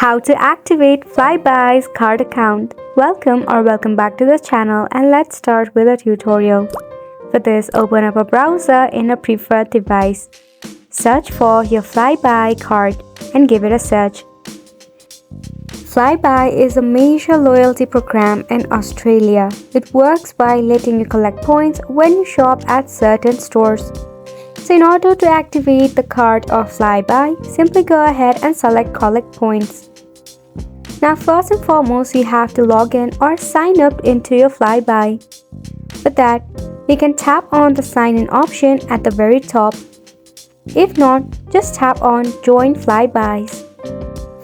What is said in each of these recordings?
How to activate Flybuys Card account. Welcome back to the channel, and let's start with a tutorial. For this, open up a browser in a preferred device. Search for your Flybuys Card and give it a search. Flybuys is a major loyalty program in Australia. It works by letting you collect points when you shop at certain stores. So in order to activate the card of Flybuys, simply go ahead and select Collect Points. Now first and foremost, you have to log in or sign up into your Flybuys. For that, you can tap on the sign in option at the very top. If not, just tap on Join Flybuys.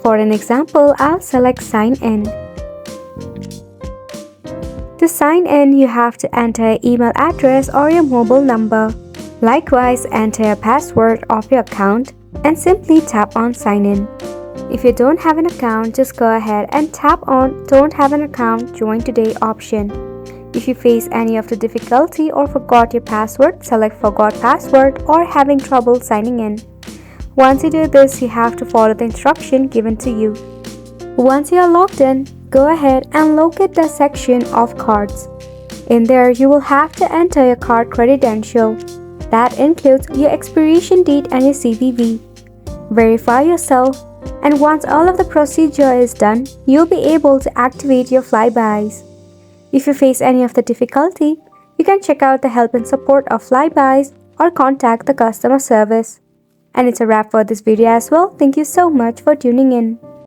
For an example, I'll select Sign In. To sign in, you have to enter your email address or your mobile number. Likewise, enter your password of your account and simply tap on Sign In. If you don't have an account, just go ahead and tap on Don't Have an Account Join Today option. If you face any of the difficulty or forgot your password, select Forgot Password or having trouble signing in. Once you do this, you have to follow the instruction given to you. Once you are logged in, go ahead and locate the section of cards. In there, you will have to enter your card credential. That includes your expiration date and your CVV. Verify yourself, and once all of the procedure is done, you'll be able to activate your Flybuys. If you face any of the difficulty, you can check out the help and support of Flybuys or contact the customer service. And it's a wrap for this video as well. Thank you so much for tuning in.